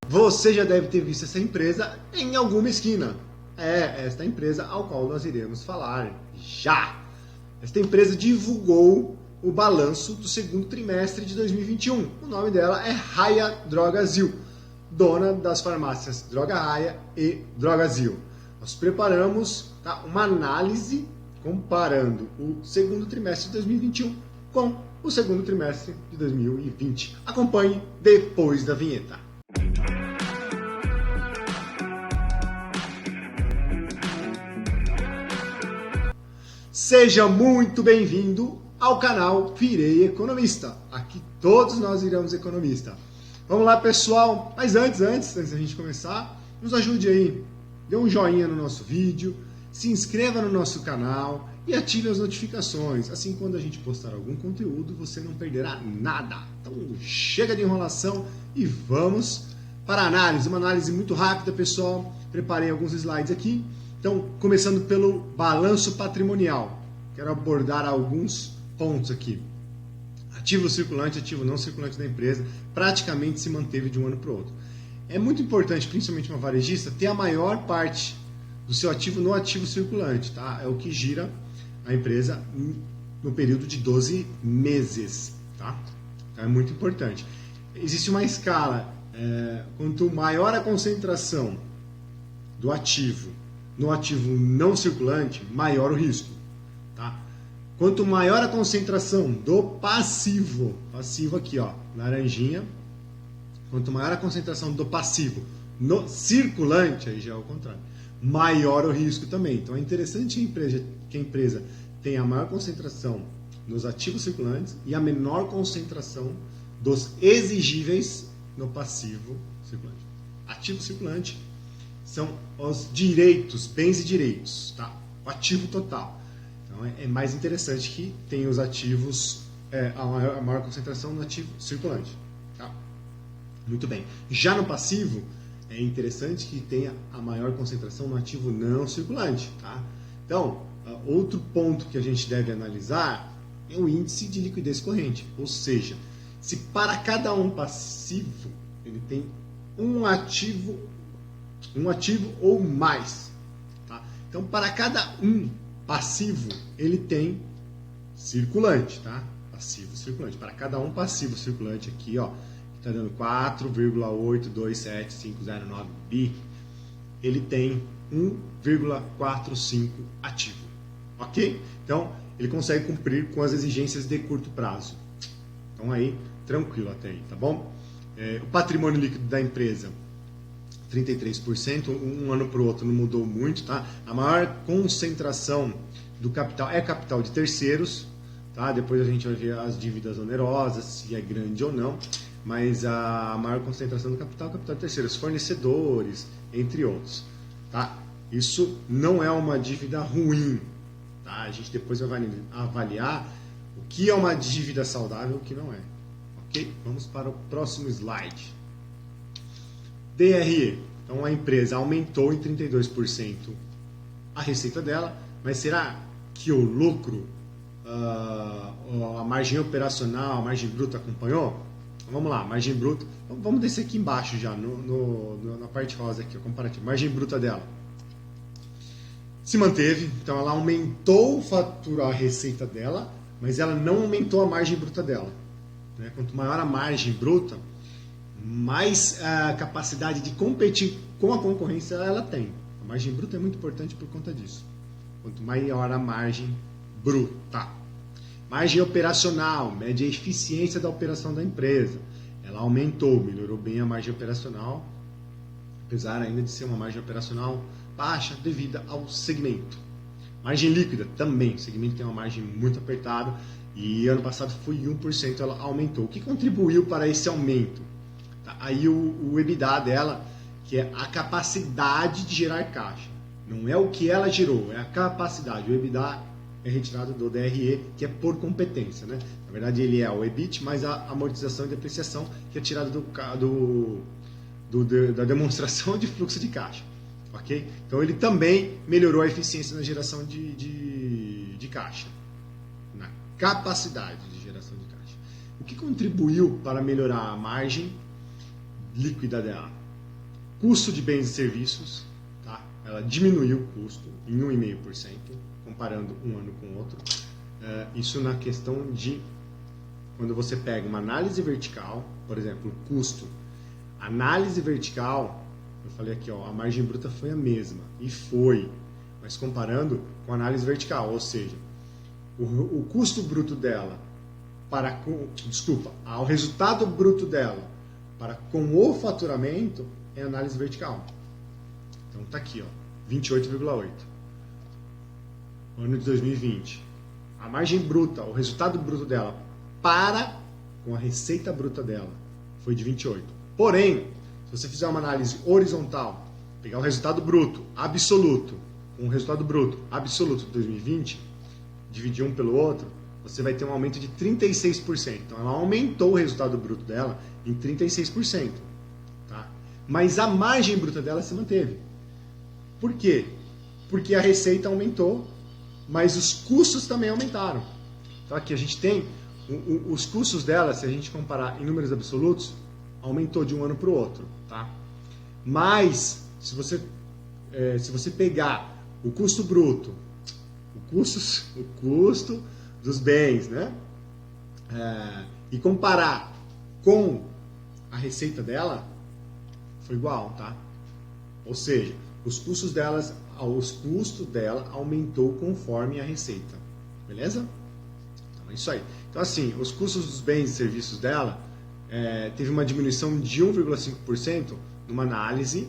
Você já deve ter visto essa empresa em alguma esquina. É esta empresa ao qual nós iremos falar já. Esta empresa divulgou o balanço do segundo trimestre de 2021. O nome dela é Raia Drogasil, dona das farmácias Droga Raia e Drogasil. Nós preparamos uma análise comparando o segundo trimestre de 2021 com o segundo trimestre de 2020. Acompanhe depois da vinheta. Seja muito bem-vindo ao canal Virei Economista. Aqui todos nós viramos economista. Vamos lá, pessoal. Mas antes da gente começar, nos ajude aí. Dê um joinha no nosso vídeo, se inscreva no nosso canal e ative as notificações. Assim, quando a gente postar algum conteúdo, você não perderá nada. Então, chega de enrolação e vamos para a análise. Uma análise muito rápida, pessoal. Preparei alguns slides aqui. Então, começando pelo balanço patrimonial. Quero abordar alguns pontos aqui. Ativo circulante, ativo não circulante da empresa, praticamente se manteve de um ano para o outro. É muito importante, principalmente uma varejista, ter a maior parte do seu ativo no ativo circulante. Tá? É o que gira a empresa no período de 12 meses. Tá? Então, é muito importante. Existe uma escala. Quanto maior a concentração do ativo no ativo não circulante, maior o risco. Tá? Quanto maior a concentração do passivo aqui, ó, laranjinha, quanto maior a concentração do passivo no circulante, aí já é o contrário, maior o risco também. Então é interessante que a empresa tenha a maior concentração nos ativos circulantes e a menor concentração dos exigíveis no passivo circulante. Ativo circulante são os direitos, bens e direitos, tá? O ativo total. Então é mais interessante que tenha os ativos, a maior concentração no ativo circulante. Tá? Muito bem. Já no passivo, é interessante que tenha a maior concentração no ativo não circulante. Tá? Então, outro ponto que a gente deve analisar é o índice de liquidez corrente. Ou seja, se para cada um passivo ele tem um ativo ou mais. Tá? Então, para cada um passivo, ele tem circulante. Tá? Passivo circulante. Para cada um passivo circulante aqui, ó, que está dando 4,827509 bi, ele tem 1,45 ativo. Ok? Então, ele consegue cumprir com as exigências de curto prazo. Então, aí, tranquilo até aí, tá bom? O patrimônio líquido da empresa, 33%, um ano para o outro não mudou muito, tá? A maior concentração do capital é capital de terceiros, tá? Depois a gente vai ver as dívidas onerosas, se é grande ou não, mas a maior concentração do capital é capital de terceiros, fornecedores, entre outros, tá? Isso não é uma dívida ruim, tá? A gente depois vai avaliar o que é uma dívida saudável e o que não é, ok? Vamos para o próximo slide. DRE. Então a empresa aumentou em 32% a receita dela, mas será que o lucro, a margem operacional, a margem bruta acompanhou? Então, vamos lá, margem bruta. Então, vamos descer aqui embaixo já, na parte rosa aqui, o comparativo. Margem bruta dela se manteve, então ela aumentou a receita dela, mas ela não aumentou a margem bruta dela. Né? Quanto maior a margem bruta, mais a capacidade de competir com a concorrência ela tem. A margem bruta é muito importante por conta disso. Quanto maior a margem bruta. Margem operacional, mede a eficiência da operação da empresa. Ela aumentou, melhorou bem a margem operacional, apesar ainda de ser uma margem operacional baixa devido ao segmento. Margem líquida também, o segmento tem uma margem muito apertada e ano passado foi 1%, ela aumentou. O que contribuiu para esse aumento? Aí o EBITDA dela, que é a capacidade de gerar caixa. Não é o que ela gerou, é a capacidade. O EBITDA é retirado do DRE, que é por competência. Né? Na verdade, ele é o EBIT, mais a amortização e depreciação, que é tirado da demonstração de fluxo de caixa. Okay? Então, ele também melhorou a eficiência na geração de caixa. Na capacidade de geração de caixa. O que contribuiu para melhorar a margem líquida dela? custo de bens e serviços, tá? Ela diminuiu o custo em 1,5%, comparando um ano com o outro. Isso na questão de quando você pega uma análise vertical, por exemplo, custo, análise vertical, eu falei aqui, ó, a margem bruta foi a mesma, e foi, mas comparando com a análise vertical, ou seja, o custo bruto dela o resultado bruto dela para com o faturamento é análise vertical. Então tá aqui, ó, 28,8. Ano de 2020. A margem bruta, o resultado bruto dela para com a receita bruta dela foi de 28. Porém, se você fizer uma análise horizontal, pegar o resultado bruto absoluto com o resultado bruto absoluto de 2020, dividir um pelo outro, você vai ter um aumento de 36%. Então, ela aumentou o resultado bruto dela em 36%. Tá? Mas a margem bruta dela se manteve. Por quê? Porque a receita aumentou, mas os custos também aumentaram. Então, aqui a gente tem os custos dela, se a gente comparar em números absolutos, aumentou de um ano para o outro. Tá? Mas, se você pegar o custo bruto, o custo dos bens, né? E comparar com a receita dela, foi igual, tá? Ou seja, os custos dela aumentou conforme a receita, beleza? Então é isso aí. Então assim, os custos dos bens e serviços dela teve uma diminuição de 1,5% numa análise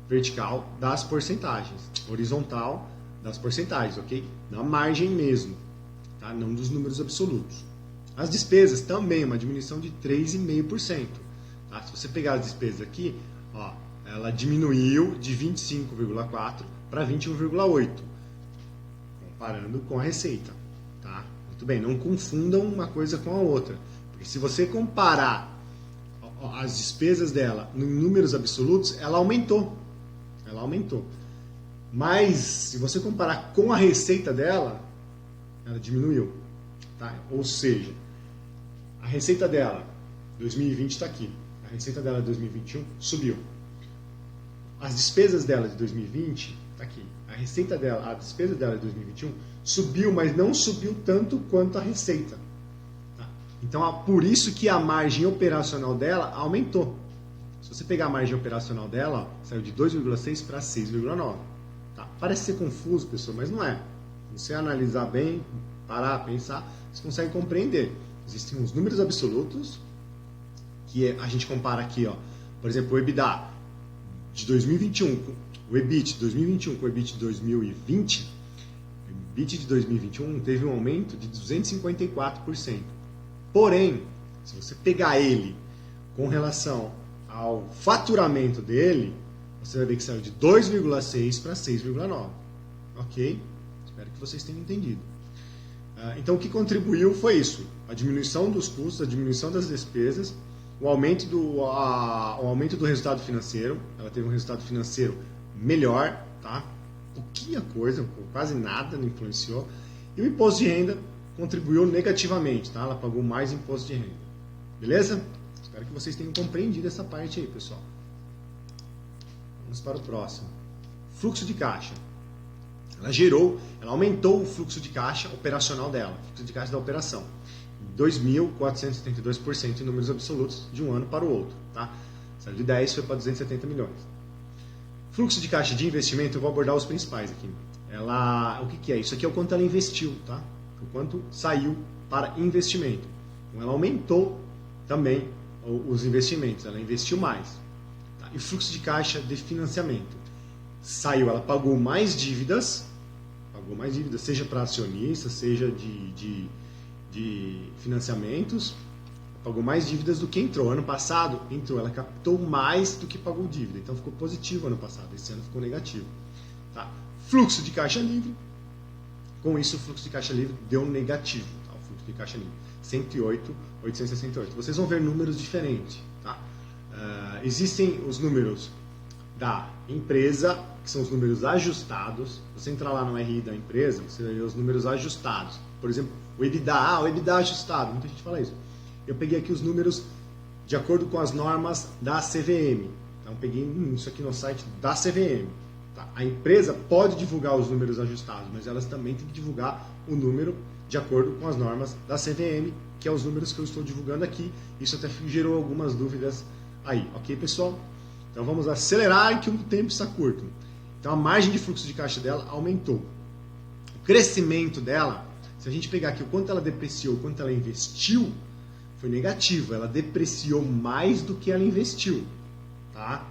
vertical das porcentagens, horizontal das porcentagens, ok? Na margem mesmo, tá? Não dos números absolutos. As despesas também, uma diminuição de 3,5%. Tá? Se você pegar as despesas aqui, ó, ela diminuiu de 25,4% para 21,8%, comparando com a receita. Tá? Muito bem, não confundam uma coisa com a outra. Porque se você comparar as despesas dela em números absolutos, ela aumentou. Ela aumentou. Mas, se você comparar com a receita dela, ela diminuiu. Tá? Ou seja, a receita dela, 2020 está aqui. A receita dela de 2021 subiu. As despesas dela de 2020 está aqui. A despesa dela de 2021 subiu, mas não subiu tanto quanto a receita. Tá? Então, por isso que a margem operacional dela aumentou. Se você pegar a margem operacional dela, ó, saiu de 2,6 para 6,9. Tá? Parece ser confuso, pessoal, mas não é. Se você analisar bem, parar, pensar, você consegue compreender. Existem os números absolutos, que a gente compara aqui, ó, por exemplo, o EBITDA de 2021, o EBIT de 2021 com o EBIT de 2020, o EBIT de 2021 teve um aumento de 254%. Porém, se você pegar ele com relação ao faturamento dele, você vai ver que saiu de 2,6 para 6,9. Ok? Espero que vocês tenham entendido. Então, o que contribuiu foi isso. A diminuição dos custos, a diminuição das despesas, o aumento do resultado financeiro. Ela teve um resultado financeiro melhor, tá? Pouquinha coisa, quase nada não influenciou. E o imposto de renda contribuiu negativamente, tá? Ela pagou mais imposto de renda. Beleza? Espero que vocês tenham compreendido essa parte aí, pessoal. Vamos para o próximo. Fluxo de caixa. Ela aumentou o fluxo de caixa operacional dela, o fluxo de caixa da operação, 2.472% em números absolutos de um ano para o outro. Tá? Saiu de 10 foi para 270 milhões. Fluxo de caixa de investimento, eu vou abordar os principais aqui. O que é? Isso aqui é o quanto ela investiu, tá? O quanto saiu para investimento. Então, ela aumentou também os investimentos, ela investiu mais. Tá? E o fluxo de caixa de financiamento. Ela pagou mais dívidas, seja para acionistas, seja de financiamentos, pagou mais dívidas do que entrou. Ano passado, ela captou mais do que pagou dívida, então ficou positivo ano passado, esse ano ficou negativo. Tá? Fluxo de caixa livre, com isso o fluxo de caixa livre deu negativo, tá? O fluxo de caixa livre, 108.868. Vocês vão ver números diferentes. Tá? Existem os números da empresa, que são os números ajustados. Você entrar lá no RI da empresa, você vai ver os números ajustados. Por exemplo, o EBITDA, o EBITDA ajustado, muita gente fala isso. Eu peguei aqui os números de acordo com as normas da CVM. Tá Então peguei isso aqui no site da CVM. Tá? A empresa pode divulgar os números ajustados, mas elas também têm que divulgar o número de acordo com as normas da CVM, que é os números que eu estou divulgando aqui. Isso até gerou algumas dúvidas aí, ok, pessoal? Então vamos acelerar, que o tempo está curto. Então a margem de fluxo de caixa dela aumentou. O crescimento dela, se a gente pegar aqui o quanto ela depreciou, o quanto ela investiu, foi negativo. Ela depreciou mais do que ela investiu. Tá?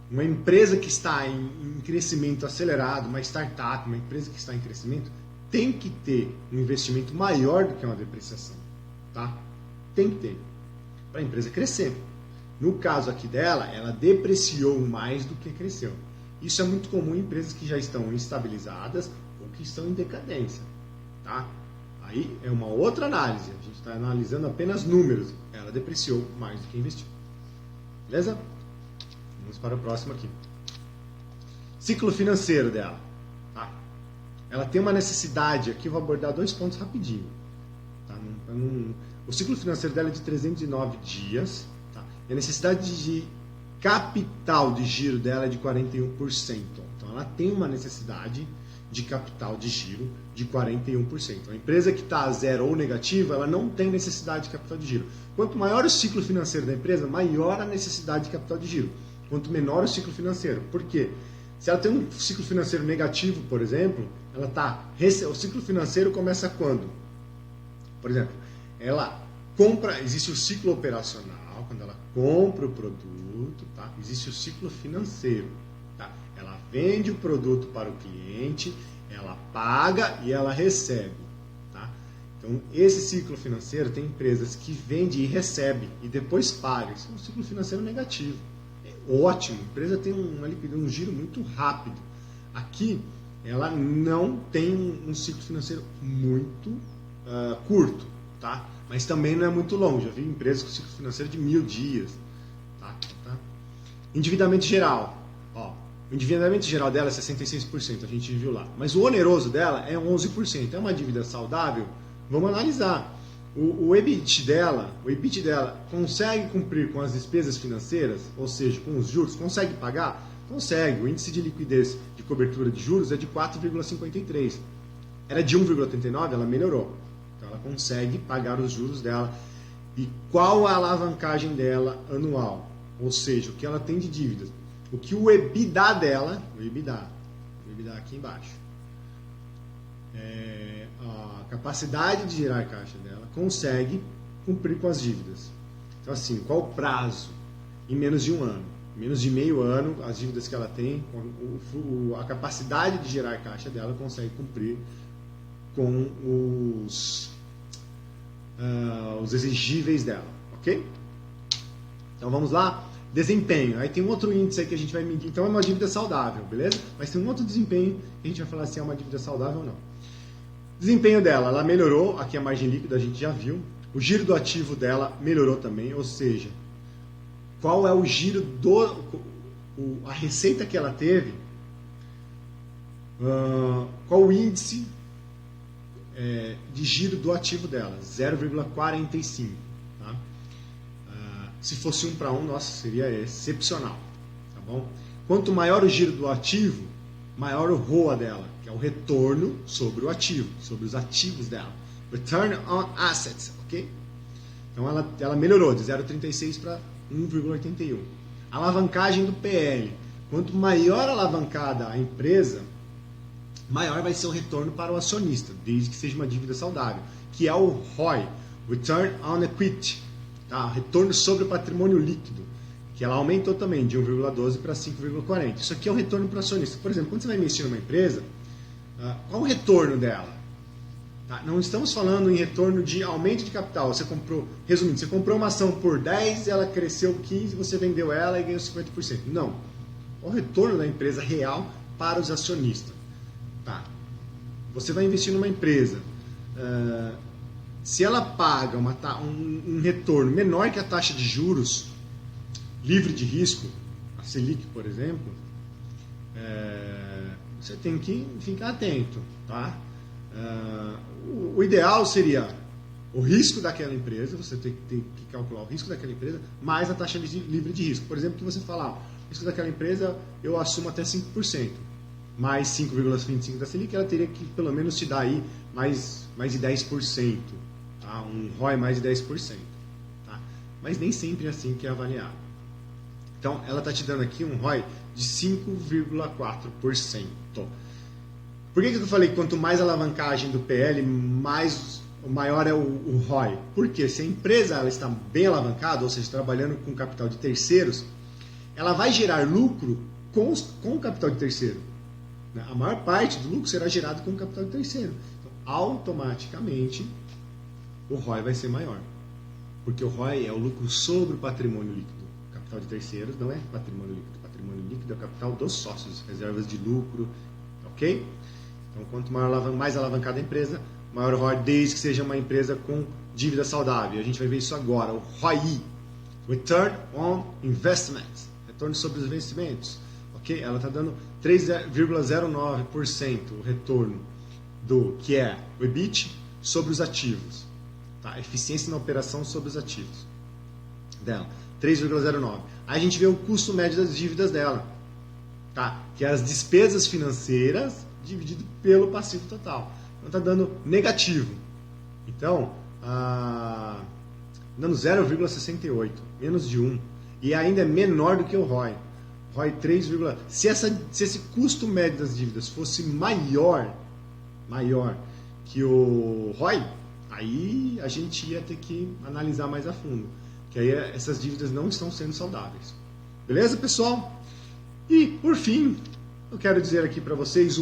Uma empresa que está em crescimento acelerado, uma startup, uma empresa que está em crescimento, tem que ter um investimento maior do que uma depreciação. Tá? Tem que ter. Para a empresa crescer. No caso aqui dela, ela depreciou mais do que cresceu. Isso é muito comum em empresas que já estão estabilizadas ou que estão em decadência. Tá? Aí é uma outra análise. A gente está analisando apenas números. Ela depreciou mais do que investiu. Beleza? Vamos para o próximo aqui. Ciclo financeiro dela. Tá? Ela tem uma necessidade, aqui eu vou abordar 2 pontos rapidinho. Tá? O ciclo financeiro dela é de 309 dias. Tá? E a necessidade de capital de giro dela é de 41%. Então ela tem uma necessidade de capital de giro de 41%. A empresa que está a zero ou negativa, ela não tem necessidade de capital de giro. Quanto maior o ciclo financeiro da empresa, maior a necessidade de capital de giro. Quanto menor o ciclo financeiro. Por quê? Se ela tem um ciclo financeiro negativo, por exemplo, o ciclo financeiro começa quando? Por exemplo, ela compra, existe o ciclo operacional, quando ela compra o produto, tá? Existe o ciclo financeiro. Tá? Ela vende o produto para o cliente, ela paga e ela recebe. Tá? Então, esse ciclo financeiro tem empresas que vendem e recebem e depois pagam. Isso é um ciclo financeiro negativo. É ótimo, a empresa tem um giro muito rápido. Aqui, ela não tem um ciclo financeiro muito curto, tá? Mas também não é muito longo. Já vi empresas com ciclo financeiro de 1000 dias. Tá? Endividamento geral. Ó, o endividamento geral dela é 66%, a gente viu lá. Mas o oneroso dela é 11%. É uma dívida saudável? Vamos analisar. O EBIT dela consegue cumprir com as despesas financeiras, ou seja, com os juros, consegue pagar? Consegue. O índice de liquidez de cobertura de juros é de 4,53. Era de 1,39, ela melhorou. Então ela consegue pagar os juros dela. E qual a alavancagem dela anual? Ou seja, o que ela tem de dívidas. O que o EBITDA dela, o EBITDA aqui embaixo, a capacidade de gerar caixa dela consegue cumprir com as dívidas. Então assim, qual o prazo? Em menos de um ano. Em menos de meio ano, as dívidas que ela tem, a capacidade de gerar caixa dela consegue cumprir com os exigíveis dela, ok? Então vamos lá, desempenho. Aí tem um outro índice aí que a gente vai medir. Então é uma dívida saudável, beleza? Mas tem um outro desempenho que a gente vai falar se é uma dívida saudável ou não. Desempenho dela, ela melhorou. Aqui a margem líquida a gente já viu. O giro do ativo dela melhorou também, ou seja, qual é o giro a receita que ela teve, qual o índice de giro do ativo dela, 0,45. Tá? Se fosse 1 para 1, nossa, seria excepcional. Tá bom? Quanto maior o giro do ativo, maior o ROA dela, que é o retorno sobre o ativo, sobre os ativos dela. Return on Assets, ok? Então ela melhorou de 0,36 para 1,81. Alavancagem do PL. Quanto maior alavancada a empresa, maior vai ser o retorno para o acionista, desde que seja uma dívida saudável, que é o ROI, Return on Equity, tá? Retorno sobre o patrimônio líquido, que ela aumentou também de 1,12 para 5,40. Isso aqui é o retorno para o acionista. Por exemplo, quando você vai investir numa empresa, qual o retorno dela? Tá? Não estamos falando em retorno de aumento de capital. Resumindo, você comprou uma ação por 10, ela cresceu 15, você vendeu ela e ganhou 50%. Não. O retorno da empresa real para os acionistas. Tá. Você vai investir numa empresa. Se ela paga um retorno menor que a taxa de juros, livre de risco, a Selic, por exemplo, você tem que ficar atento. Tá? O ideal seria o risco daquela empresa, você tem que calcular o risco daquela empresa, mais a taxa livre de risco. Por exemplo, que você fala, o risco daquela empresa eu assumo até 5%, mais 5,25% da Selic, ela teria que pelo menos te dar aí mais de 10%, tá? Um ROI mais de 10%. Tá? Mas nem sempre é assim que é avaliado. Então, ela está te dando aqui um ROI de 5,4%. Por que eu falei que quanto mais alavancagem do PL, maior é o ROI? Porque se a empresa ela está bem alavancada, ou seja, trabalhando com capital de terceiros, ela vai gerar lucro com o capital de terceiro. A maior parte do lucro será gerado com o capital de terceiro. Então, automaticamente, o ROI vai ser maior. Porque o ROI é o lucro sobre o patrimônio líquido. O capital de terceiros não é patrimônio líquido. O patrimônio líquido é o capital dos sócios, reservas de lucro, ok? Então, quanto mais alavancada a empresa, maior o ROI, desde que seja uma empresa com dívida saudável. A gente vai ver isso agora, o ROI, Return on Investment, retorno sobre os investimentos. Okay? Ela está dando 3,09% o retorno do que é o EBIT sobre os ativos. Tá? Eficiência na operação sobre os ativos dela, 3,09%. Aí a gente vê o custo médio das dívidas dela, tá? Que é as despesas financeiras dividido pelo passivo total. Então está dando negativo. Então, dando 0,68, menos de 1. E ainda é menor do que o ROI. ROI 3, se esse custo médio das dívidas fosse maior que o ROI, aí a gente ia ter que analisar mais a fundo. Que aí essas dívidas não estão sendo saudáveis. Beleza, pessoal? E, por fim, eu quero dizer aqui para vocês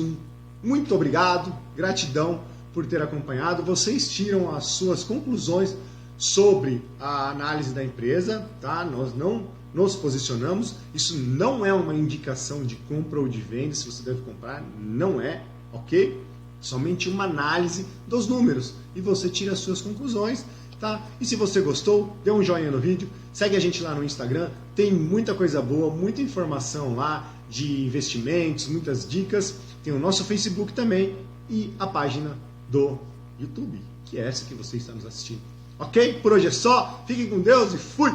muito obrigado, gratidão por ter acompanhado. Vocês tiram as suas conclusões sobre a análise da empresa, tá? Nós não nos posicionamos, isso não é uma indicação de compra ou de venda, se você deve comprar, não é, ok? Somente uma análise dos números e você tira as suas conclusões, tá? E se você gostou, dê um joinha no vídeo, segue a gente lá no Instagram, tem muita coisa boa, muita informação lá de investimentos, muitas dicas, tem o nosso Facebook também e a página do YouTube, que é essa que você está nos assistindo. Ok? Por hoje é só, fiquem com Deus e fui!